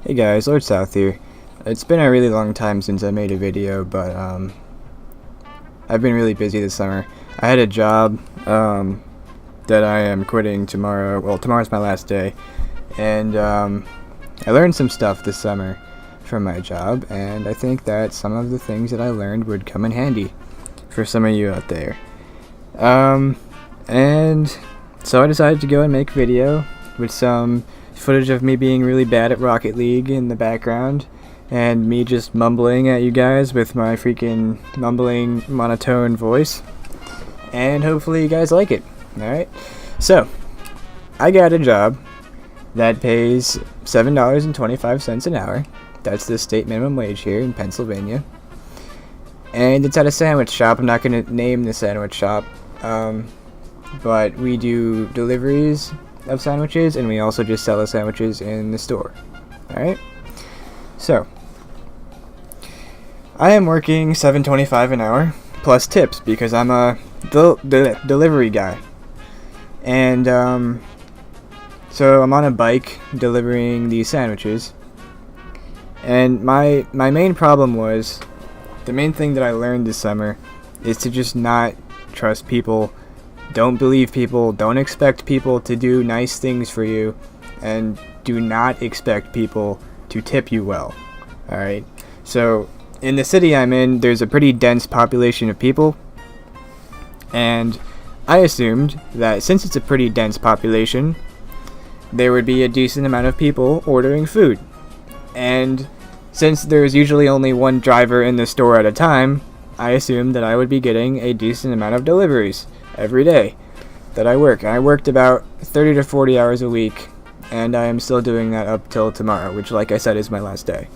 Hey guys, Lord South here. It's been a really long time since I made a video, but I've been really busy this summer. I had a job that I am quitting tomorrow. Well, tomorrow's my last day, and I learned some stuff this summer from my job, and I think that some of the things that I learned would come in handy for some of you out there. And so I decided to go and make a video with some footage of me being really bad at Rocket League in the background, and me just mumbling at you guys with my freaking mumbling monotone voice, and hopefully you guys like it. Alright, so I got a job that pays $7.25 an hour. That's the state minimum wage here in Pennsylvania, and it's at a sandwich shop. I'm not going to name the sandwich shop, but we do deliveries of sandwiches, and we also just sell the sandwiches in the store. Alright, so I am working $7.25 an hour plus tips because I'm a delivery guy, and so I'm on a bike delivering these sandwiches, and my main problem was, the main thing that I learned this summer is to just not trust people. Don't believe people, don't expect people to do nice things for you, and do not expect people to tip you well. Alright, so in the city I'm in, there's a pretty dense population of people, and I assumed that since it's a pretty dense population, there would be a decent amount of people ordering food. And since there's usually only one driver in the store at a time, I assumed that I would be getting a decent amount of deliveries every day that I work. I worked about 30 to 40 hours a week, and I am still doing that up till tomorrow, which, like I said, is my last day.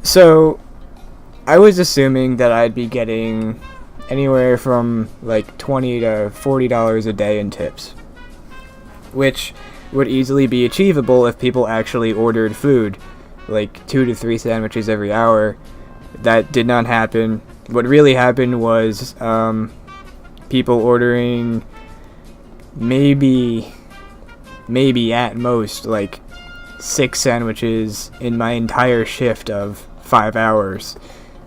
So I was assuming that I'd be getting anywhere from like $20 to $40 a day in tips, which would easily be achievable if people actually ordered food, like 2 to 3 sandwiches every hour. That did not happen. What really happened was people ordering maybe at most like 6 sandwiches in my entire shift of 5 hours,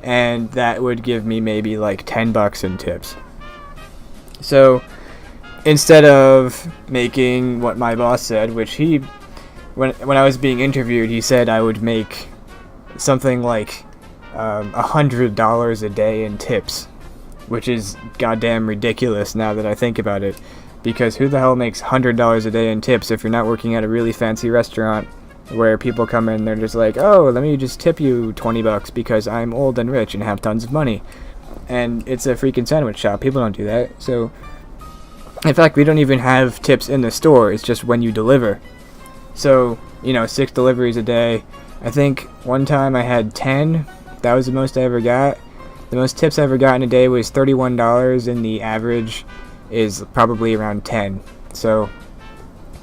and that would give me maybe like $10 in tips. So instead of making what my boss said, which when I was being interviewed, he said I would make something like $100 a day in tips, which is goddamn ridiculous now that I think about it, because who the hell makes $100 a day in tips if you're not working at a really fancy restaurant where people come in, they're just like, oh, let me just tip you $20 because I'm old and rich and have tons of money. And it's a freaking sandwich shop. People don't do that. So in fact, we don't even have tips in the store. It's just when you deliver. So 6 deliveries a day. I think one time I had 10. That was the most I ever got. The most tips I ever got in a day was $31, and the average is probably around 10. So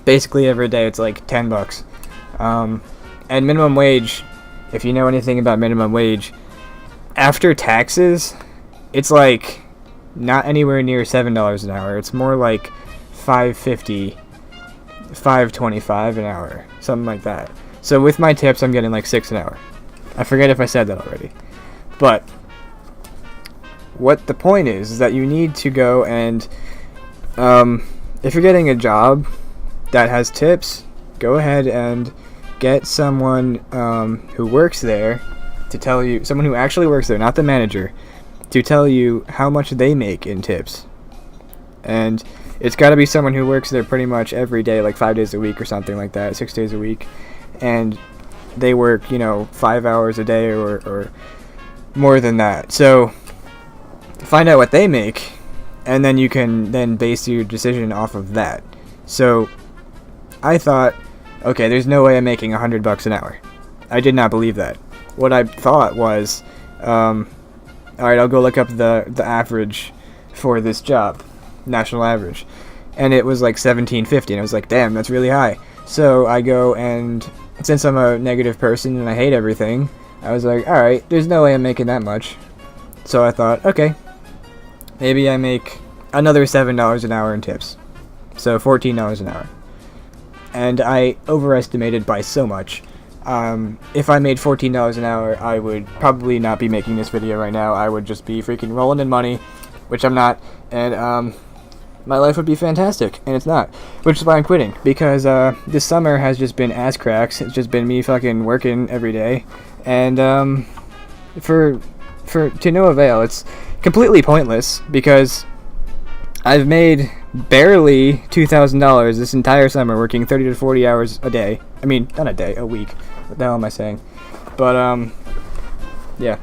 basically every day it's like $10. And minimum wage, if you know anything about minimum wage, after taxes, it's like not anywhere near $7 an hour. It's more like $5.50, $5.25 an hour, something like that. So with my tips, I'm getting like $6 an hour. I forget if I said that already. But what the point is that you need to go and, if you're getting a job that has tips, go ahead and get someone who works there to tell you, someone who actually works there, not the manager, to tell you how much they make in tips. And it's got to be someone who works there pretty much every day, like 5 days a week or something like that, 6 days a week. And they work, 5 hours a day or more than that. So find out what they make, and then you can then base your decision off of that. So I thought, okay, there's no way I'm making $100 an hour. I did not believe that. What I thought was, alright, I'll go look up the average for this job, national average, and it was like $17.50, and I was like, damn, that's really high. So I go, and since I'm a negative person and I hate everything, I was like, alright, there's no way I'm making that much. So I thought, okay, maybe I make another $7 an hour in tips. So $14 an hour. and I overestimated by so much. If I made $14 an hour, I would probably not be making this video right now. I would just be freaking rolling in money, which I'm not, and my life would be fantastic, and it's not, which is why I'm quitting, because this summer has just been ass cracks. It's just been me fucking working every day, and to no avail. It's completely pointless, because I've made barely $2,000 this entire summer working 30 to 40 hours a day. I mean, not a day, a week. What the hell am I saying? But, yeah.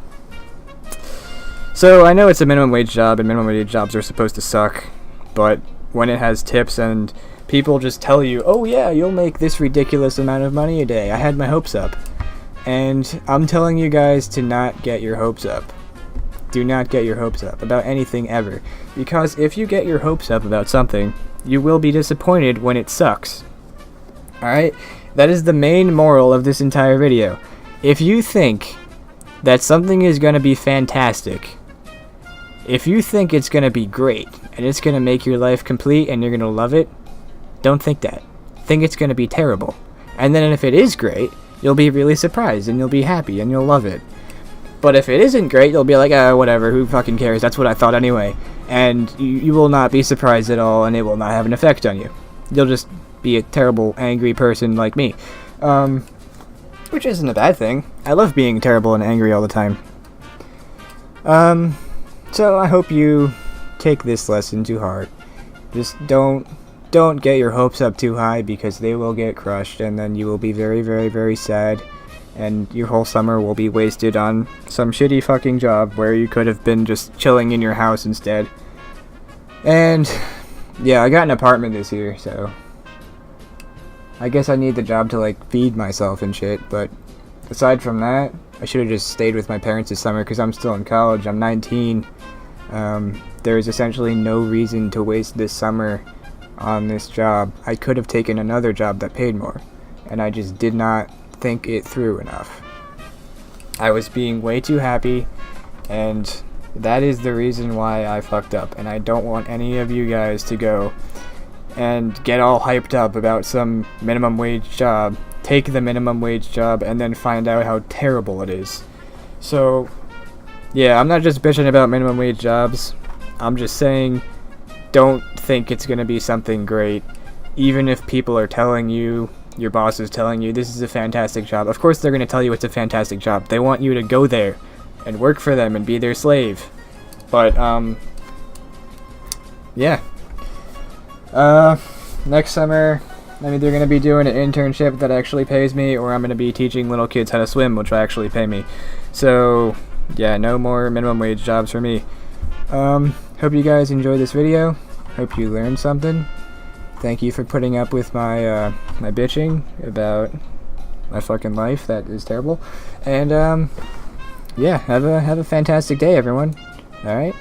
So, I know it's a minimum wage job, and minimum wage jobs are supposed to suck, but when it has tips and people just tell you, oh yeah, you'll make this ridiculous amount of money a day, I had my hopes up. And I'm telling you guys to not get your hopes up. Do not get your hopes up about anything ever. Because if you get your hopes up about something, you will be disappointed when it sucks. Alright? That is the main moral of this entire video. If you think that something is going to be fantastic, if you think it's going to be great, and it's going to make your life complete and you're going to love it, don't think that. Think it's going to be terrible. And then if it is great, you'll be really surprised, and you'll be happy, and you'll love it. But if it isn't great, you'll be like, whatever, who fucking cares, that's what I thought anyway. And you will not be surprised at all, and it will not have an effect on you. You'll just be a terrible, angry person like me. Which isn't a bad thing. I love being terrible and angry all the time. So I hope you take this lesson to heart. Just don't get your hopes up too high, because they will get crushed, and then you will be very, very, very sad. And your whole summer will be wasted on some shitty fucking job where you could have been just chilling in your house instead. And yeah, I got an apartment this year, so I guess I need the job to like feed myself and shit. But aside from that, I should have just stayed with my parents this summer, because I'm still in college. I'm 19. There is essentially no reason to waste this summer on this job. I could have taken another job that paid more, and I just did not think it through enough. I was being way too happy, and that is the reason why I fucked up. And I don't want any of you guys to go and get all hyped up about some minimum wage job, take the minimum wage job, and then find out how terrible it is. So yeah, I'm not just bitching about minimum wage jobs. I'm just saying, don't think it's gonna be something great, even if people are telling you, your boss is telling you, this is a fantastic job. Of course they're gonna tell you it's a fantastic job. They want you to go there and work for them and be their slave. But yeah. Next summer, I'm either gonna be doing an internship that actually pays me, or I'm gonna be teaching little kids how to swim, which will actually pay me. So yeah, no more minimum wage jobs for me. Hope you guys enjoyed this video. Hope you learned something. Thank you for putting up with my my bitching about my fucking life. That is terrible. And yeah, have a fantastic day, everyone. All right.